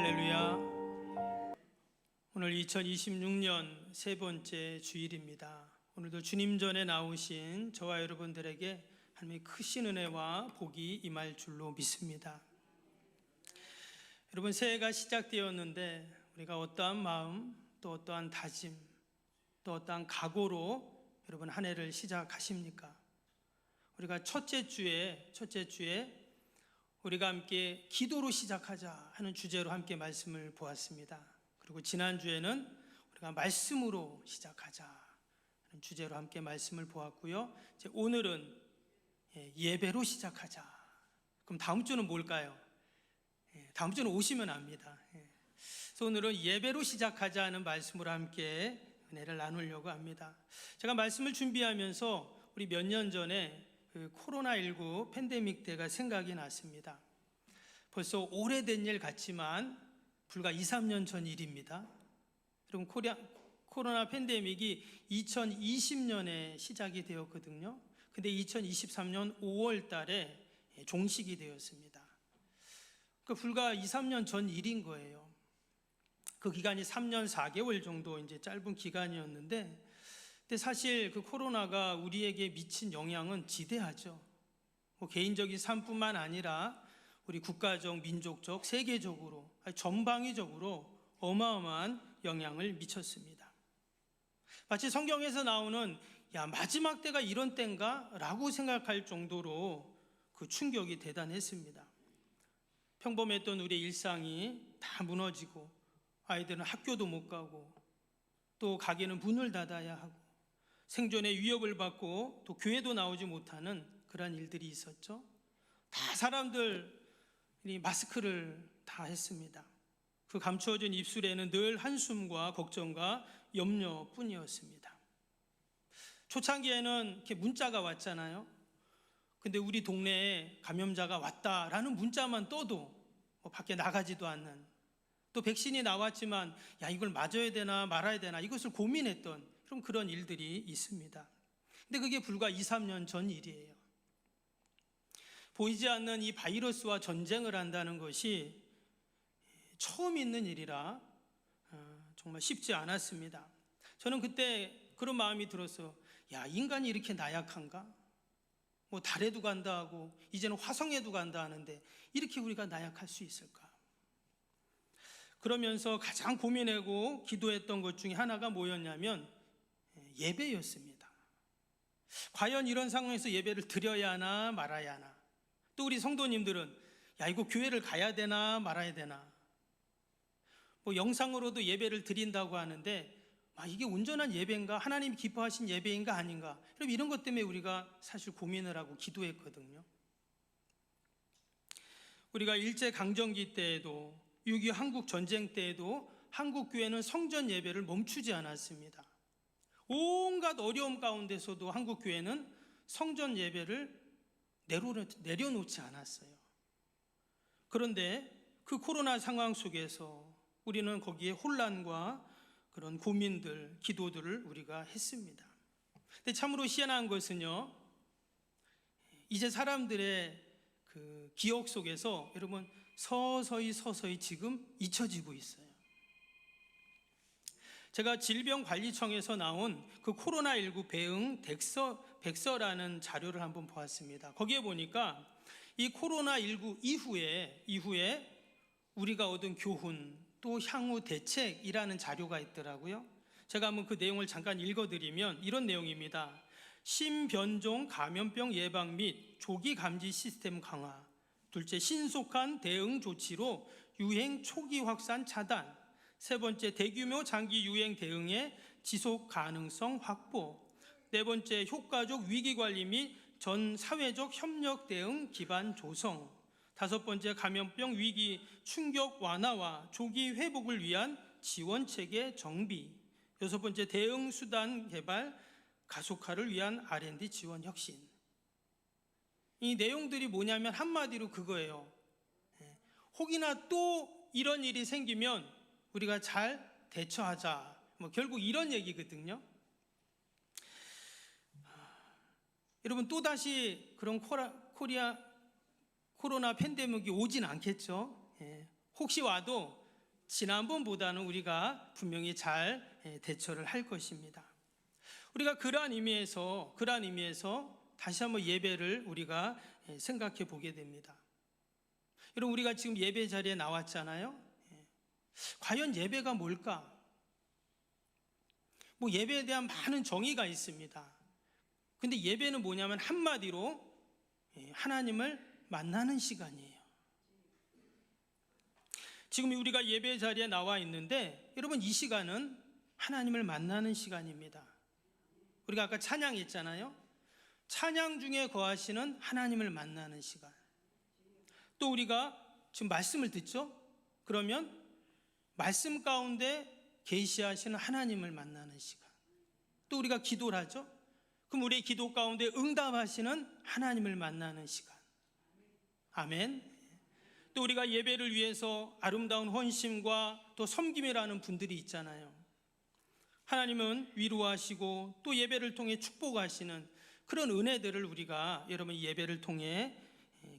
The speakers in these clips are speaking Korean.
할렐루야. 오늘 2026년 세 번째 주일입니다. 오늘도 주님 전에 나오신 저와 여러분들에게 하나님의 크신 은혜와 복이 임할 줄로 믿습니다. 여러분, 새해가 시작되었는데 우리가 어떠한 마음, 또 어떠한 다짐, 또 어떠한 각오로 여러분 한 해를 시작하십니까? 우리가 첫째 주에 우리가 함께 기도로 시작하자 하는 주제로 함께 말씀을 보았습니다. 그리고 지난주에는 우리가 말씀으로 시작하자 하는 주제로 함께 말씀을 보았고요. 이제 오늘은 예배로 시작하자. 그럼 다음 주는 뭘까요? 다음 주는 오시면 압니다. 그래서 오늘은 예배로 시작하자 하는 말씀으로 함께 은혜를 나누려고 합니다. 제가 말씀을 준비하면서 우리 몇 년 전에 그 코로나19 팬데믹 때가 생각이 났습니다. 벌써 오래된 일 같지만 불과 2, 3년 전 일입니다. 여러분, 코로나 팬데믹이 2020년에 시작이 되었거든요. 근데 2023년 5월 달에 종식이 되었습니다. 그 불과 2, 3년 전 일인 거예요. 그 기간이 3년 4개월 정도 이제 짧은 기간이었는데, 근데 사실 그 코로나가 우리에게 미친 영향은 지대하죠. 개인적인 삶뿐만 아니라 우리 국가적, 민족적, 세계적으로, 전방위적으로 어마어마한 영향을 미쳤습니다. 마치 성경에서 나오는 마지막 때가 이런 때인가? 라고 생각할 정도로 그 충격이 대단했습니다. 평범했던 우리의 일상이 다 무너지고, 아이들은 학교도 못 가고, 또 가게는 문을 닫아야 하고, 생존의 위협을 받고 또 교회도 나오지 못하는 그런 일들이 있었죠. 다 사람들이 마스크를 다 했습니다. 그 감추어진 입술에는 늘 한숨과 걱정과 염려뿐이었습니다. 초창기에는 이렇게 문자가 왔잖아요. 근데 우리 동네에 감염자가 왔다라는 문자만 떠도 밖에 나가지도 않는, 또 백신이 나왔지만 이걸 맞아야 되나 말아야 되나 이것을 고민했던 그런 일들이 있습니다. 근데 그게 불과 2, 3년 전 일이에요. 보이지 않는 이 바이러스와 전쟁을 한다는 것이 처음 있는 일이라 정말 쉽지 않았습니다. 저는 그때 그런 마음이 들어서 인간이 이렇게 나약한가? 달에도 간다 하고 이제는 화성에도 간다 하는데 이렇게 우리가 나약할 수 있을까? 그러면서 가장 고민하고 기도했던 것 중에 하나가 뭐였냐면 예배였습니다. 과연 이런 상황에서 예배를 드려야 하나 말아야 하나? 또 우리 성도님들은 이거 교회를 가야 되나 말아야 되나? 영상으로도 예배를 드린다고 하는데 이게 온전한 예배인가? 하나님이 기뻐하신 예배인가 아닌가? 이런 것 때문에 우리가 사실 고민을 하고 기도했거든요. 우리가 일제강점기 때에도 6.25 한국 전쟁 때에도 한국 교회는 성전 예배를 멈추지 않았습니다. 온갖 어려움 가운데서도 한국 교회는 성전 예배를 내려놓지 않았어요. 그런데 그 코로나 상황 속에서 우리는 거기에 혼란과 그런 고민들, 기도들을 우리가 했습니다. 근데 참으로 희한한 것은요, 이제 사람들의 그 기억 속에서 여러분 서서히 지금 잊혀지고 있어요. 제가 질병관리청에서 나온 그 코로나19 대응 백서라는 자료를 한번 보았습니다. 거기에 보니까 이 코로나19 이후에 우리가 얻은 교훈, 또 향후 대책이라는 자료가 있더라고요. 제가 한번 그 내용을 잠깐 읽어드리면 이런 내용입니다. 신변종 감염병 예방 및 조기 감지 시스템 강화, 둘째, 신속한 대응 조치로 유행 초기 확산 차단, 세 번째, 대규모 장기 유행 대응의 지속 가능성 확보, 네 번째, 효과적 위기관리 및 전 사회적 협력 대응 기반 조성, 다섯 번째, 감염병 위기 충격 완화와 조기 회복을 위한 지원 체계 정비, 여섯 번째, 대응 수단 개발 가속화를 위한 R&D 지원 혁신. 이 내용들이 뭐냐면 한마디로 그거예요. 혹이나 또 이런 일이 생기면 우리가 잘 대처하자. 결국 이런 얘기거든요. 여러분, 또다시 그런 코로나 팬데믹이 오진 않겠죠. 혹시 와도 지난번보다는 우리가 분명히 잘 대처를 할 것입니다. 우리가 그러한 의미에서 다시 한번 예배를 우리가 생각해 보게 됩니다. 여러분, 우리가 지금 예배 자리에 나왔잖아요. 과연 예배가 뭘까? 뭐 예배에 대한 많은 정의가 있습니다. 근데 예배는 뭐냐면 한마디로 하나님을 만나는 시간이에요. 지금 우리가 예배 자리에 나와 있는데 여러분, 이 시간은 하나님을 만나는 시간입니다. 우리가 아까 찬양했잖아요. 찬양 중에 거하시는 하나님을 만나는 시간. 또 우리가 지금 말씀을 듣죠? 그러면 말씀 가운데 계시하시는 하나님을 만나는 시간. 또 우리가 기도를 하죠? 그럼 우리의 기도 가운데 응답하시는 하나님을 만나는 시간. 아멘. 또 우리가 예배를 위해서 아름다운 헌신과 또 섬김이라는 분들이 있잖아요. 하나님은 위로하시고 또 예배를 통해 축복하시는 그런 은혜들을 우리가 여러분 예배를 통해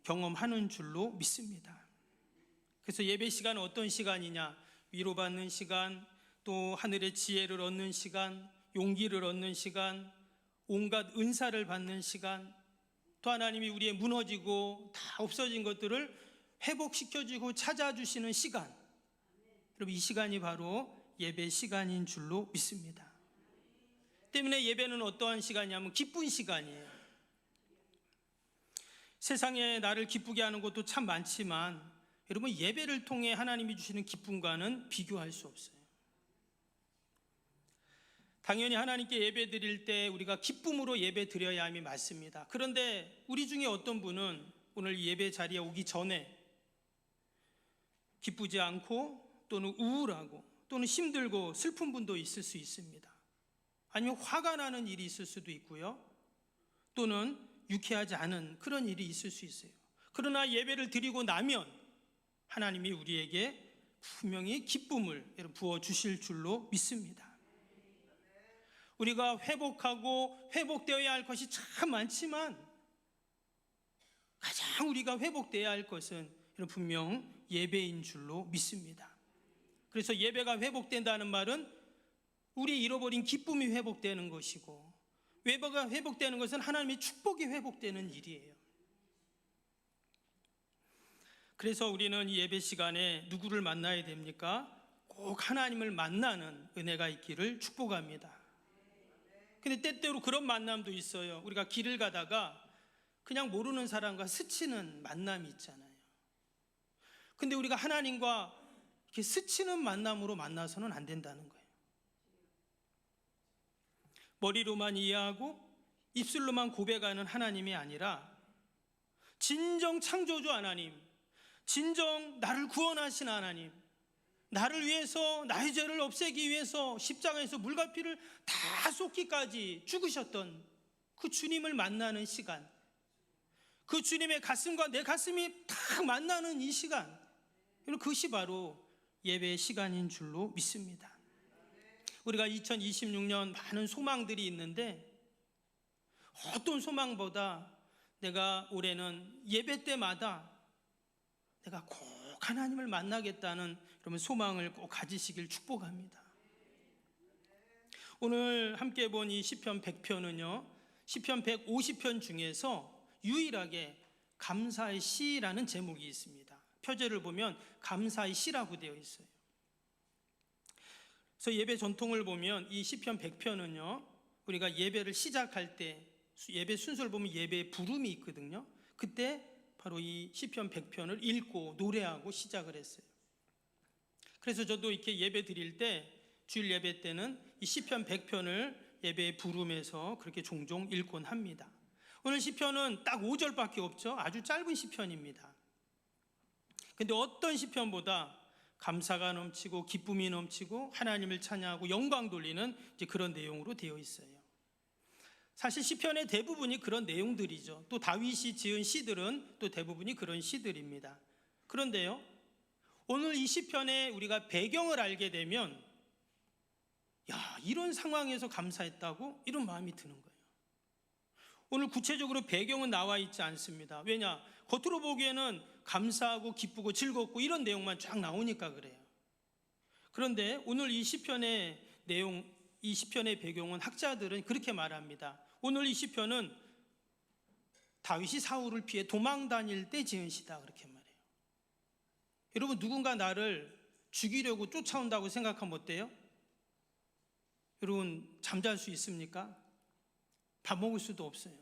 경험하는 줄로 믿습니다. 그래서 예배 시간은 어떤 시간이냐? 위로받는 시간, 또 하늘의 지혜를 얻는 시간, 용기를 얻는 시간, 온갖 은사를 받는 시간, 또 하나님이 우리의 무너지고 다 없어진 것들을 회복시켜주고 찾아주시는 시간. 여러분, 이 시간이 바로 예배 시간인 줄로 믿습니다. 때문에 예배는 어떠한 시간이냐면 기쁜 시간이에요. 세상에 나를 기쁘게 하는 것도 참 많지만 여러분, 예배를 통해 하나님이 주시는 기쁨과는 비교할 수 없어요. 당연히 하나님께 예배 드릴 때 우리가 기쁨으로 예배 드려야 함이 맞습니다. 그런데 우리 중에 어떤 분은 오늘 예배 자리에 오기 전에 기쁘지 않고 또는 우울하고 또는 힘들고 슬픈 분도 있을 수 있습니다. 아니면 화가 나는 일이 있을 수도 있고요. 또는 유쾌하지 않은 그런 일이 있을 수 있어요. 그러나 예배를 드리고 나면 하나님이 우리에게 분명히 기쁨을 부어주실 줄로 믿습니다. 우리가 회복하고 회복되어야 할 것이 참 많지만 가장 우리가 회복되어야 할 것은 분명 예배인 줄로 믿습니다. 그래서 예배가 회복된다는 말은 우리 잃어버린 기쁨이 회복되는 것이고, 예배가 회복되는 것은 하나님의 축복이 회복되는 일이에요. 그래서 우리는 이 예배 시간에 누구를 만나야 됩니까? 꼭 하나님을 만나는 은혜가 있기를 축복합니다. 근데 때때로 그런 만남도 있어요. 우리가 길을 가다가 그냥 모르는 사람과 스치는 만남이 있잖아요. 근데 우리가 하나님과 이렇게 스치는 만남으로 만나서는 안 된다는 거예요. 머리로만 이해하고 입술로만 고백하는 하나님이 아니라 진정 창조주 하나님, 진정 나를 구원하신 하나님, 나를 위해서 나의 죄를 없애기 위해서 십자가에서 물과 피를 다 쏟기까지 죽으셨던 그 주님을 만나는 시간, 그 주님의 가슴과 내 가슴이 딱 만나는 이 시간, 그것이 바로 예배의 시간인 줄로 믿습니다. 우리가 2026년 많은 소망들이 있는데 어떤 소망보다 내가 올해는 예배 때마다 내가 꼭 하나님을 만나겠다는 여러분 소망을 꼭 가지시길 축복합니다. 오늘 함께 본 이 시편 100편은요, 시편 150편 중에서 유일하게 감사의 시라는 제목이 있습니다. 표제를 보면 감사의 시라고 되어 있어요. 그래서 예배 전통을 보면 이 시편 100편은요, 우리가 예배를 시작할 때 예배 순서를 보면 예배의 부름이 있거든요. 그때 바로 이 시편 100편을 읽고 노래하고 시작을 했어요. 그래서 저도 이렇게 예배 드릴 때 주일 예배 때는 이 시편 100편을 예배의 부름에서 그렇게 종종 읽곤 합니다. 오늘 시편은 딱 5절밖에 없죠. 아주 짧은 시편입니다. 근데 어떤 시편보다 감사가 넘치고 기쁨이 넘치고 하나님을 찬양하고 영광 돌리는 이제 그런 내용으로 되어 있어요. 사실 시편의 대부분이 그런 내용들이죠. 또 다윗이 지은 시들은 또 대부분이 그런 시들입니다. 그런데요, 오늘 이 시편에 우리가 배경을 알게 되면 야, 이런 상황에서 감사했다고? 이런 마음이 드는 거예요. 오늘 구체적으로 배경은 나와 있지 않습니다. 왜냐? 겉으로 보기에는 감사하고 기쁘고 즐겁고 이런 내용만 쫙 나오니까 그래요. 그런데 오늘 이 시편의 내용, 이 시편의 배경은 학자들은 그렇게 말합니다. 오늘 이 시편은 다윗이 사울을 피해 도망 다닐 때 지은 시다, 그렇게 말해요. 여러분, 누군가 나를 죽이려고 쫓아온다고 생각하면 어때요? 여러분, 잠잘 수 있습니까? 밥 먹을 수도 없어요.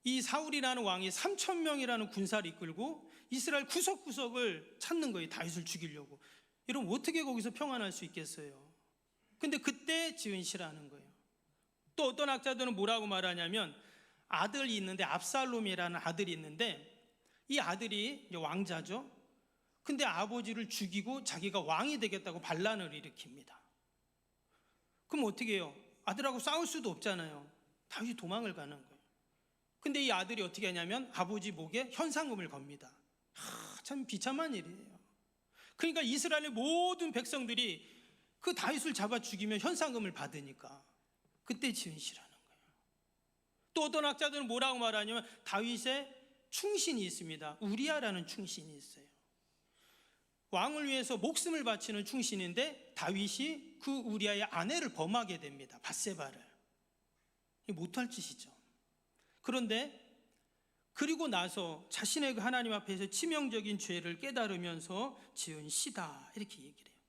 이 사울이라는 왕이 3,000명이라는 군사를 이끌고 이스라엘 구석구석을 찾는 거예요. 다윗을 죽이려고. 여러분, 어떻게 거기서 평안할 수 있겠어요? 근데 그때 지은 시라는 거예요. 또 어떤 학자들은 뭐라고 말하냐면, 아들이 있는데, 압살롬이라는 아들이 있는데, 이 아들이 왕자죠. 근데 아버지를 죽이고 자기가 왕이 되겠다고 반란을 일으킵니다. 그럼 어떻게 해요? 아들하고 싸울 수도 없잖아요. 다윗이 도망을 가는 거예요. 근데 이 아들이 어떻게 하냐면 아버지 목에 현상금을 겁니다. 참 비참한 일이에요. 그러니까 이스라엘의 모든 백성들이 그 다윗을 잡아 죽이면 현상금을 받으니까 그때 지은 시라는 거예요. 또 어떤 학자들은 뭐라고 말하냐면, 다윗의 충신이 있습니다. 우리아라는 충신이 있어요. 왕을 위해서 목숨을 바치는 충신인데, 다윗이 그 우리아의 아내를 범하게 됩니다. 밧세바를. 못할 짓이죠. 그런데 그리고 나서 자신의 그 하나님 앞에서 치명적인 죄를 깨달으면서 지은 시다, 이렇게 얘기를 해요.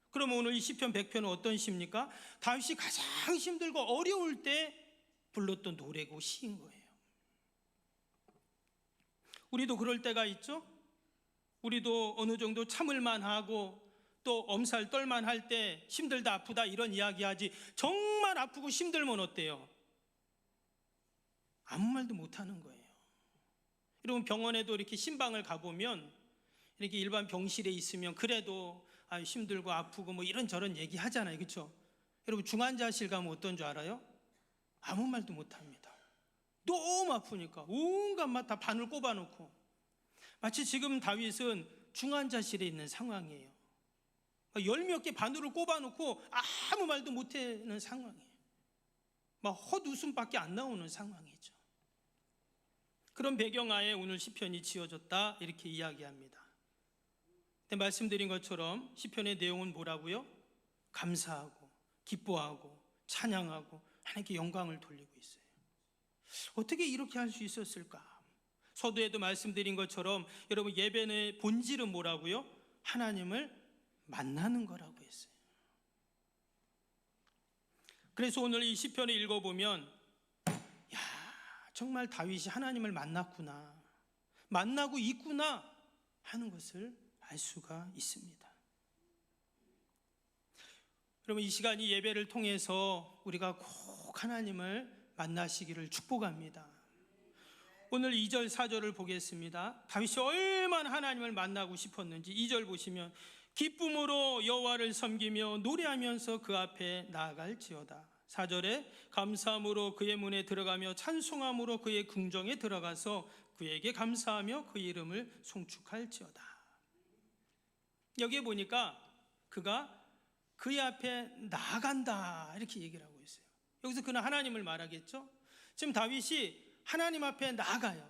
그러면 오늘 이 시편 100편은 어떤 시입니까? 다윗이 가장 힘들고 어려울 때 불렀던 노래고 시인 거예요. 우리도 그럴 때가 있죠? 우리도 어느 정도 참을만 하고 또 엄살 떨만 할 때 힘들다 아프다 이런 이야기 하지, 정말 아프고 힘들면 어때요? 아무 말도 못하는 거예요. 여러분, 병원에도 이렇게 신방을 가보면 이렇게 일반 병실에 있으면 그래도 힘들고 아프고 뭐 이런저런 얘기 하잖아요. 그렇죠? 여러분, 중환자실 가면 어떤 줄 알아요? 아무 말도 못합니다. 너무 아프니까 온갖 맛 다 바늘 꼽아놓고, 마치 지금 다윗은 중환자실에 있는 상황이에요. 열 몇 개 바늘을 꼽아놓고 아무 말도 못하는 상황이에요. 막 헛웃음밖에 안 나오는 상황이죠. 그런 배경하에 오늘 시편이 지어졌다, 이렇게 이야기합니다. 근데 말씀드린 것처럼 시편의 내용은 뭐라고요? 감사하고 기뻐하고 찬양하고 하나님께 영광을 돌리고 있어요. 어떻게 이렇게 할 수 있었을까? 서두에도 말씀드린 것처럼 여러분, 예배의 본질은 뭐라고요? 하나님을 만나는 거라고 했어요. 그래서 오늘 이 시편을 읽어보면, 야, 정말 다윗이 하나님을 만났구나, 만나고 있구나 하는 것을 알 수가 있습니다. 여러분, 이 시간 이 예배를 통해서 우리가 꼭 하나님을 만나시기를 축복합니다. 오늘 2절 4절을 보겠습니다. 다윗이 얼마나 하나님을 만나고 싶었는지 2절 보시면, 기쁨으로 여호와를 섬기며 노래하면서 그 앞에 나아갈지어다. 4절에 감사함으로 그의 문에 들어가며 찬송함으로 그의 궁정에 들어가서 그에게 감사하며 그 이름을 송축할지어다. 여기에 보니까 그가 그의 앞에 나아간다, 이렇게 얘기를 하고 있어요. 여기서 그는 하나님을 말하겠죠. 지금 다윗이 하나님 앞에 나아가요.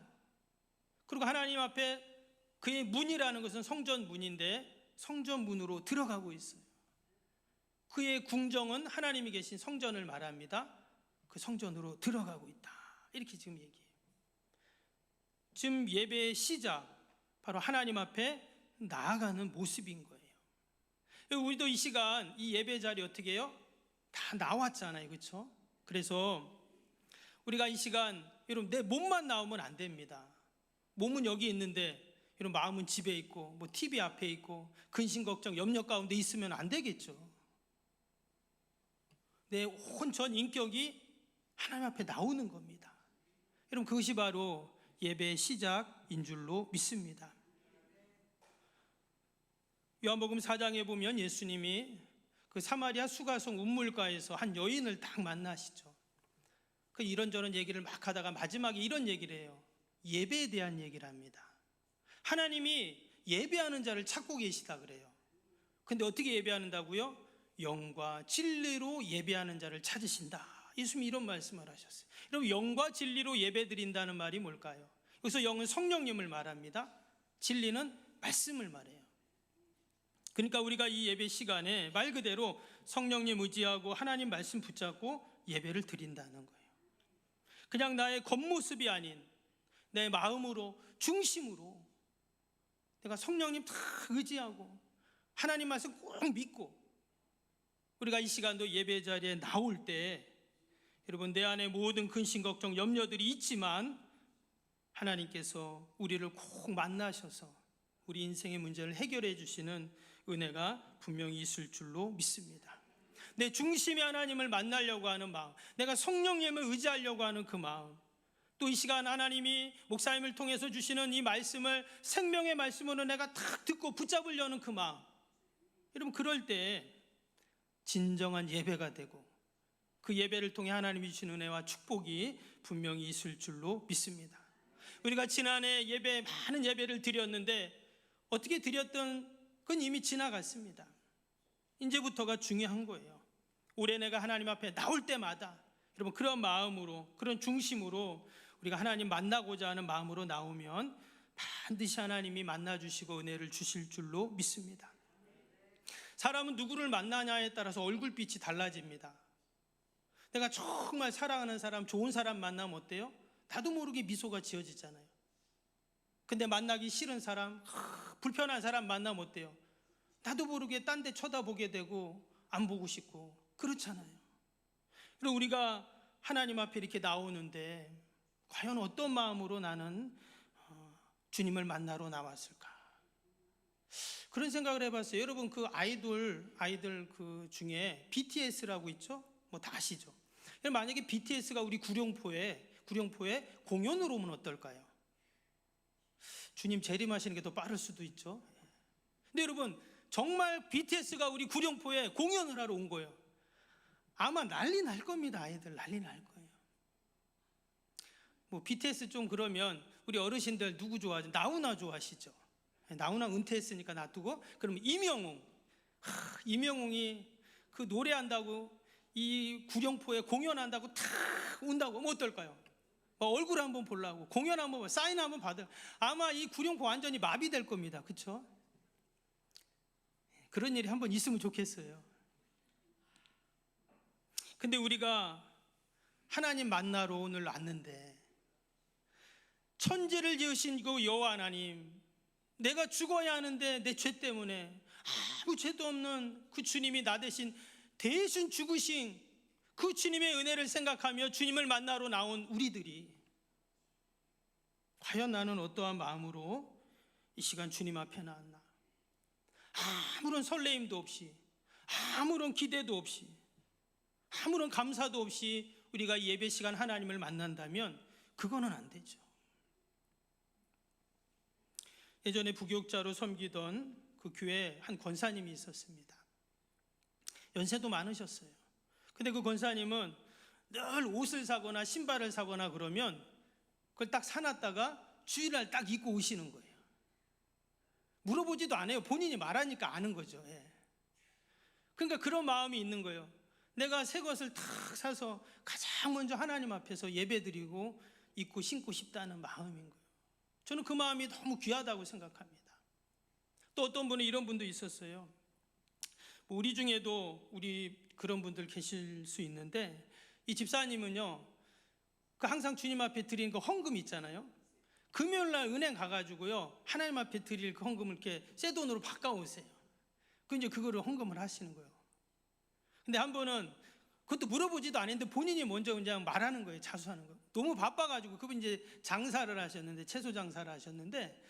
그리고 하나님 앞에, 그의 문이라는 것은 성전 문인데 성전 문으로 들어가고 있어요. 그의 궁정은 하나님이 계신 성전을 말합니다. 그 성전으로 들어가고 있다, 이렇게 지금 얘기해요. 지금 예배의 시작, 바로 하나님 앞에 나아가는 모습인 거예요. 우리도 이 시간 이 예배 자리 어떻게 해요? 다 나왔잖아요. 그렇죠? 그래서 우리가 이 시간, 여러분, 내 몸만 나오면 안 됩니다. 몸은 여기 있는데 여러분, 마음은 집에 있고 뭐 TV 앞에 있고 근심 걱정 염려 가운데 있으면 안 되겠죠. 내 혼전 인격이 하나님 앞에 나오는 겁니다. 여러분, 그것이 바로 예배의 시작인 줄로 믿습니다. 요한복음 4장에 보면 예수님이 그 사마리아 수가성 운물가에서 한 여인을 딱 만나시죠. 그 이런저런 얘기를 막 하다가 마지막에 이런 얘기를 해요. 예배에 대한 얘기를 합니다. 하나님이 예배하는 자를 찾고 계시다 그래요. 근데 어떻게 예배하는다고요? 영과 진리로 예배하는 자를 찾으신다. 예수님이 이런 말씀을 하셨어요. 여러분, 영과 진리로 예배 드린다는 말이 뭘까요? 여기서 영은 성령님을 말합니다. 진리는 말씀을 말해요. 그러니까 우리가 이 예배 시간에 말 그대로 성령님 의지하고 하나님 말씀 붙잡고 예배를 드린다는 거예요. 그냥 나의 겉모습이 아닌 내 마음으로, 중심으로 내가 성령님 다 의지하고 하나님 말씀 꼭 믿고 우리가 이 시간도 예배 자리에 나올 때 여러분, 내 안에 모든 근심, 걱정, 염려들이 있지만 하나님께서 우리를 꼭 만나셔서 우리 인생의 문제를 해결해 주시는 은혜가 분명히 있을 줄로 믿습니다. 내 중심의 하나님을 만나려고 하는 마음, 내가 성령님을 의지하려고 하는 그 마음, 또 이 시간 하나님이 목사님을 통해서 주시는 이 말씀을 생명의 말씀으로 내가 탁 듣고 붙잡으려는 그 마음, 여러분, 그럴 때 진정한 예배가 되고 그 예배를 통해 하나님이 주신 은혜와 축복이 분명히 있을 줄로 믿습니다. 우리가 지난해 예배, 많은 예배를 드렸는데 어떻게 드렸던 그건 이미 지나갔습니다. 이제부터가 중요한 거예요. 올해 내가 하나님 앞에 나올 때마다 여러분, 그런 마음으로, 그런 중심으로 우리가 하나님 만나고자 하는 마음으로 나오면 반드시 하나님이 만나주시고 은혜를 주실 줄로 믿습니다. 사람은 누구를 만나냐에 따라서 얼굴빛이 달라집니다. 내가 정말 사랑하는 사람, 좋은 사람 만나면 어때요? 나도 모르게 미소가 지어지잖아요. 근데 만나기 싫은 사람, 불편한 사람 만나면 어때요? 나도 모르게 딴 데 쳐다보게 되고 안 보고 싶고 그렇잖아요. 그리고 우리가 하나님 앞에 이렇게 나오는데 과연 어떤 마음으로 나는 주님을 만나러 나왔을까? 그런 생각을 해봤어요. 여러분, 그 아이들 그 중에 BTS라고 있죠? 뭐 다 아시죠? 만약에 BTS가 우리 구룡포에 공연으로 오면 어떨까요? 주님 재림하시는 게 더 빠를 수도 있죠. 근데 여러분, 정말 BTS가 우리 구룡포에 공연을 하러 온 거예요. 아마 난리 날 겁니다. 아이들 난리 날 거예요. 뭐 BTS 좀 그러면 우리 어르신들 누구 좋아하죠? 나훈아 좋아하시죠? 나훈아 은퇴했으니까 놔두고, 그럼 이명웅이 그 노래한다고 이 구룡포에 공연한다고 탁 온다고 뭐 어떨까요? 뭐 얼굴 한번 보려고, 공연 한번, 사인 한번 받을, 아마 이 구룡포 완전히 마비될 겁니다. 그렇죠? 그런 일이 한번 있으면 좋겠어요. 근데 우리가 하나님 만나러 오늘 왔는데 천지를 지으신 그 여호와 하나님, 내가 죽어야 하는데 내 죄 때문에 아무 죄도 없는 그 주님이 나 대신 죽으신 그 주님의 은혜를 생각하며 주님을 만나러 나온 우리들이 과연 나는 어떠한 마음으로 이 시간 주님 앞에 나왔나? 아무런 설레임도 없이, 아무런 기대도 없이, 아무런 감사도 없이 우리가 예배 시간 하나님을 만난다면 그거는 안 되죠. 예전에 부교육자로 섬기던 그 교회에 한 권사님이 있었습니다. 연세도 많으셨어요. 근데 그 권사님은 늘 옷을 사거나 신발을 사거나 그러면 그걸 딱 사놨다가 주일날 딱 입고 오시는 거예요. 물어보지도 않아요. 본인이 말하니까 아는 거죠. 예. 그러니까 그런 마음이 있는 거예요. 내가 새 것을 탁 사서 가장 먼저 하나님 앞에서 예배드리고 입고 신고 싶다는 마음인 거예요. 저는 그 마음이 너무 귀하다고 생각합니다. 또 어떤 분은 이런 분도 있었어요. 뭐 우리 중에도 우리 그런 분들 계실 수 있는데, 이 집사님은요, 그 항상 주님 앞에 드리는 그 헌금 있잖아요. 금요일날 은행 가가지고요, 하나님 앞에 드릴 그 헌금을 이렇게 새 돈으로 바꿔오세요. 그 이제 그거를 헌금을 하시는 거예요. 근데 한 번은 그것도 물어보지도 않았는데 본인이 먼저 그냥 말하는 거예요. 자수하는 거예요. 너무 바빠가지고, 그분 이제 장사를 하셨는데, 채소 장사를 하셨는데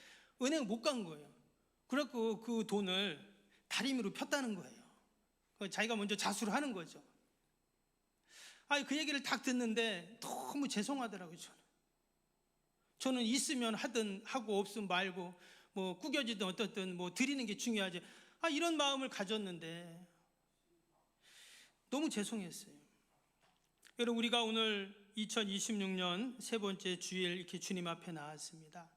은행 못 간 거예요. 그래갖고 그 돈을 다리미로 폈다는 거예요. 자기가 먼저 자수를 하는 거죠. 그 얘기를 딱 듣는데 너무 죄송하더라고요. 저는 있으면 하든 하고 없으면 말고, 뭐 구겨지든 어떻든 뭐 드리는 게 중요하지. 이런 마음을 가졌는데 너무 죄송했어요. 여러분, 우리가 오늘 2026년 세 번째 주일 이렇게 주님 앞에 나왔습니다.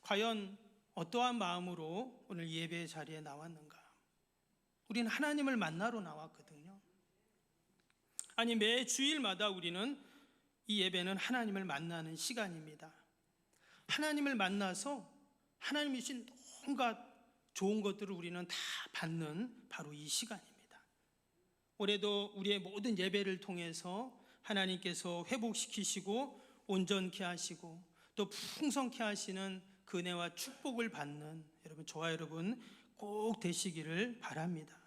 과연 어떠한 마음으로 오늘 예배 자리에 나왔는가? 우리는 하나님을 만나러 나왔거든요. 아니, 매 주일마다 우리는 이 예배는 하나님을 만나는 시간입니다. 하나님을 만나서 하나님이 주신 온갖 좋은 것들을 우리는 다 받는 바로 이 시간입니다. 올해도 우리의 모든 예배를 통해서 하나님께서 회복시키시고 온전케 하시고 또 풍성케 하시는 그 은혜와 축복을 받는 여러분, 저와 여러분 꼭 되시기를 바랍니다.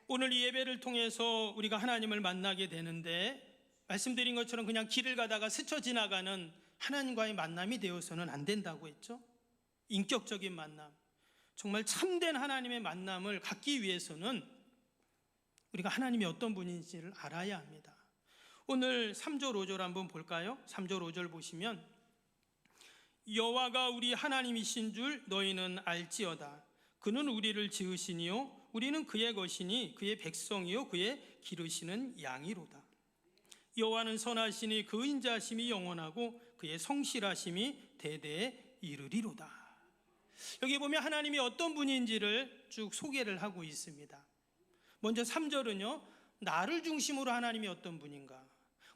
오늘 이 예배를 통해서 우리가 하나님을 만나게 되는데, 말씀드린 것처럼 그냥 길을 가다가 스쳐 지나가는 하나님과의 만남이 되어서는 안 된다고 했죠. 인격적인 만남, 정말 참된 하나님의 만남을 갖기 위해서는 우리가 하나님이 어떤 분인지를 알아야 합니다. 오늘 3절 5절 한번 볼까요? 3절 5절 보시면, 여호와가 우리 하나님이신 줄 너희는 알지어다. 그는 우리를 지으시니요 우리는 그의 것이니 그의 백성이요 그의 기르시는 양이로다. 여호와는 선하시니 그 인자하심이 영원하고 그의 성실하심이 대대에 이르리로다. 여기 보면 하나님이 어떤 분인지를 쭉 소개를 하고 있습니다. 먼저 3절은요, 나를 중심으로 하나님이 어떤 분인가,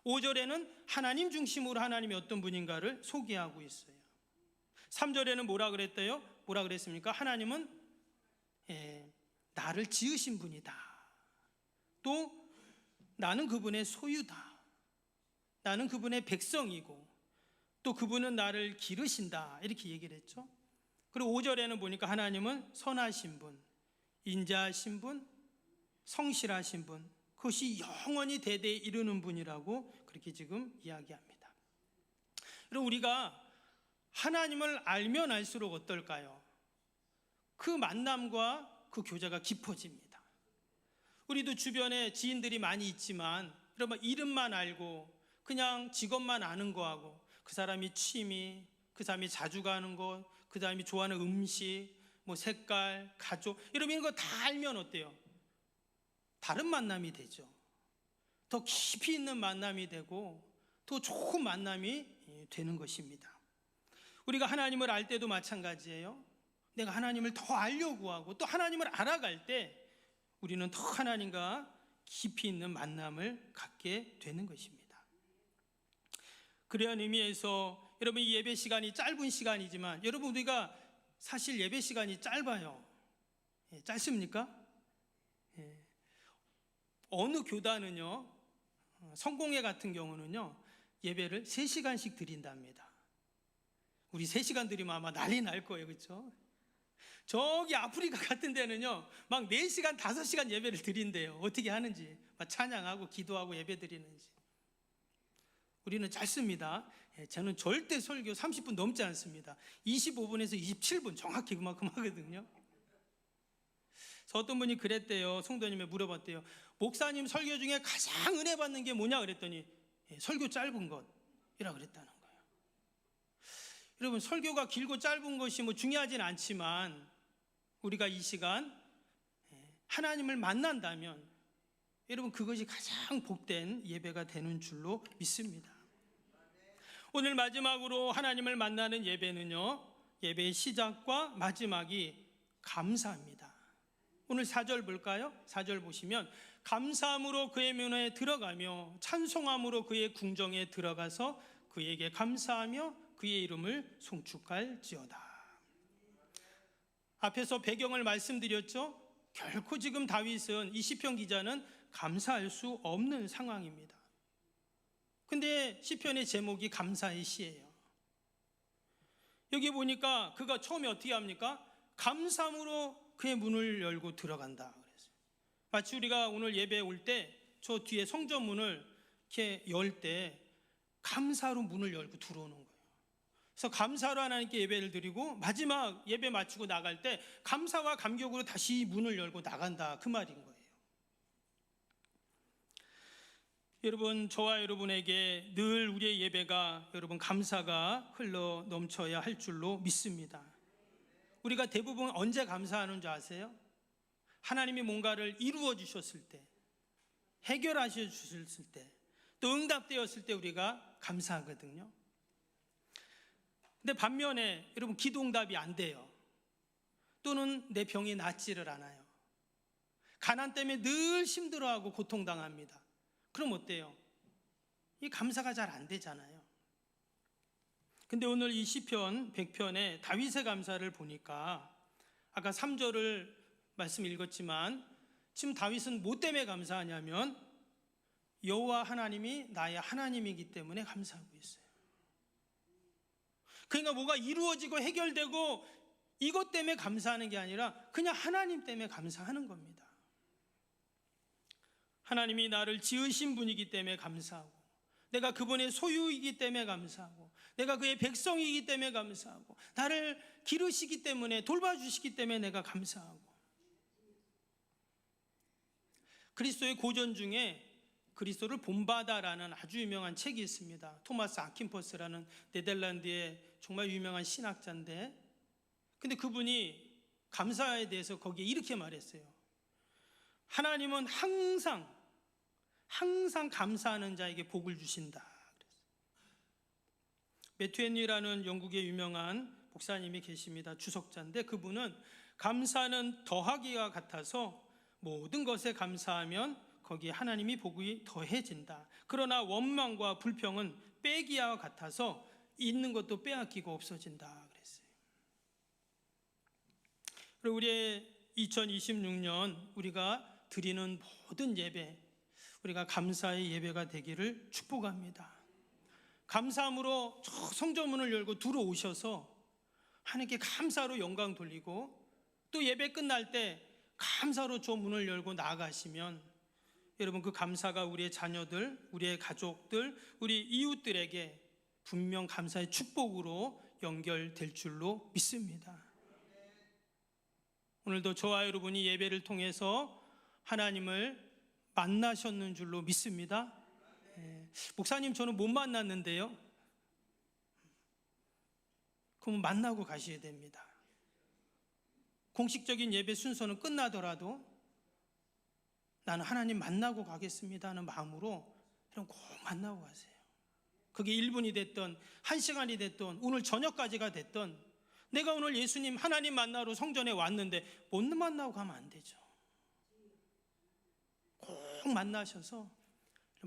5절에는 하나님 중심으로 하나님이 어떤 분인가를 소개하고 있어요. 3절에는 뭐라 그랬대요? 뭐라 그랬습니까? 하나님은 나를 지으신 분이다. 또 나는 그분의 소유다. 나는 그분의 백성이고 또 그분은 나를 기르신다. 이렇게 얘기를 했죠. 그리고 5절에는 보니까 하나님은 선하신 분, 인자하신 분, 성실하신 분, 그것이 영원히 대대에 이르는 분이라고 그렇게 지금 이야기합니다. 그리고 우리가 하나님을 알면 알수록 어떨까요? 그 만남과 그 교제가 깊어집니다. 우리도 주변에 지인들이 많이 있지만 여러분, 이름만 알고 그냥 직업만 아는 거하고 그 사람이 취미, 그 사람이 자주 가는 곳, 그 사람이 좋아하는 음식, 뭐 색깔, 가족, 이런 거 다 알면 어때요? 다른 만남이 되죠. 더 깊이 있는 만남이 되고 더 좋은 만남이 되는 것입니다. 우리가 하나님을 알 때도 마찬가지예요. 내가 하나님을 더 알려고 하고 또 하나님을 알아갈 때 우리는 더 하나님과 깊이 있는 만남을 갖게 되는 것입니다. 그러한 의미에서 여러분, 이 예배 시간이 짧은 시간이지만 여러분, 우리가 사실 예배 시간이 짧아요. 짧습니까? 어느 교단은요, 성공회 같은 경우는요, 예배를 3시간씩 드린답니다. 우리 3시간 드리면 아마 난리 날 거예요. 그렇죠? 저기 아프리카 같은 데는요, 막 4시간, 5시간 예배를 드린대요. 어떻게 하는지, 막 찬양하고 기도하고 예배 드리는지. 우리는 짧습니다. 저는 절대 설교 30분 넘지 않습니다. 25분에서 27분 정확히 그만큼 하거든요. 그래서 어떤 분이 그랬대요. 성도님에 물어봤대요. 목사님 설교 중에 가장 은혜 받는 게 뭐냐 그랬더니 설교 짧은 것이라 그랬다는 거예요. 여러분, 설교가 길고 짧은 것이 뭐 중요하진 않지만 우리가 이 시간 하나님을 만난다면 여러분, 그것이 가장 복된 예배가 되는 줄로 믿습니다. 오늘 마지막으로 하나님을 만나는 예배는요, 예배의 시작과 마지막이 감사입니다. 오늘 4절 볼까요? 4절 보시면, 감사함으로 그의 면에 들어가며 찬송함으로 그의 궁정에 들어가서 그에게 감사하며 그의 이름을 송축할지어다. 앞에서 배경을 말씀드렸죠. 결코 지금 다윗은, 이 시편 기자는 감사할 수 없는 상황입니다. 근데 시편의 제목이 감사의 시예요. 여기 보니까 그가 처음에 어떻게 합니까? 감사함으로 그의 문을 열고 들어간다 그랬어요. 마치 우리가 오늘 예배에 올 때 저 뒤에 성전 문을 이렇게 열 때 감사로 문을 열고 들어오는 거예요. 그래서 감사로 하나님께 예배를 드리고 마지막 예배 마치고 나갈 때 감사와 감격으로 다시 문을 열고 나간다, 그 말인 거예요. 여러분, 저와 여러분에게 늘 우리의 예배가 여러분 감사가 흘러 넘쳐야 할 줄로 믿습니다. 우리가 대부분 언제 감사하는 줄 아세요? 하나님이 뭔가를 이루어 주셨을 때, 해결하셔 주셨을 때, 또 응답되었을 때 우리가 감사하거든요. 근데 반면에 여러분, 기도 응답이 안 돼요. 또는 내 병이 낫지를 않아요. 가난 때문에 늘 힘들어하고 고통당합니다. 그럼 어때요? 이 감사가 잘 안 되잖아요. 근데 오늘 이 시편 100편의 다윗의 감사를 보니까 아까 3절을 말씀 읽었지만 지금 다윗은 뭐 때문에 감사하냐면 여호와 하나님이 나의 하나님이기 때문에 감사하고 있어요. 그러니까 뭐가 이루어지고 해결되고 이것 때문에 감사하는 게 아니라 그냥 하나님 때문에 감사하는 겁니다. 하나님이 나를 지으신 분이기 때문에 감사하고, 내가 그분의 소유이기 때문에 감사하고, 내가 그의 백성이기 때문에 감사하고, 나를 기르시기 때문에, 돌봐주시기 때문에 내가 감사하고. 그리스도의 고전 중에 그리스도를 본받아라는 아주 유명한 책이 있습니다. 토마스 아킨포스라는 네덜란드의 정말 유명한 신학자인데, 근데 그분이 감사에 대해서 거기에 이렇게 말했어요. 하나님은 항상 감사하는 자에게 복을 주신다. 매튜 헨리라는 영국의 유명한 목사님이 계십니다. 주석자인데 그분은 감사는 더하기와 같아서 모든 것에 감사하면 거기에 하나님이 복이 더해진다. 그러나 원망과 불평은 빼기와 같아서 있는 것도 빼앗기고 없어진다 그랬어요. 그리고 우리의 2026년 우리가 드리는 모든 예배, 우리가 감사의 예배가 되기를 축복합니다. 감사함으로 저 성전문을 열고 들어오셔서 하나님께 감사로 영광 돌리고, 또 예배 끝날 때 감사로 저 문을 열고 나아가시면 여러분 그 감사가 우리의 자녀들, 우리의 가족들, 우리 이웃들에게 분명 감사의 축복으로 연결될 줄로 믿습니다. 오늘도 저와 여러분이 예배를 통해서 하나님을 만나셨는 줄로 믿습니다. 목사님 저는 못 만났는데요. 그럼 만나고 가셔야 됩니다. 공식적인 예배 순서는 끝나더라도 나는 하나님 만나고 가겠습니다 하는 마음으로 여러분 꼭 만나고 가세요. 그게 1분이 됐던 1시간이 됐던 오늘 저녁까지가 됐던, 내가 오늘 예수님 하나님 만나러 성전에 왔는데 못 만나고 가면 안 되죠. 꼭 만나셔서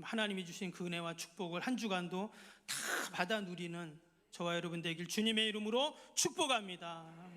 하나님이 주신 그 은혜와 축복을 한 주간도 다 받아 누리는 저와 여러분 되길 주님의 이름으로 축복합니다.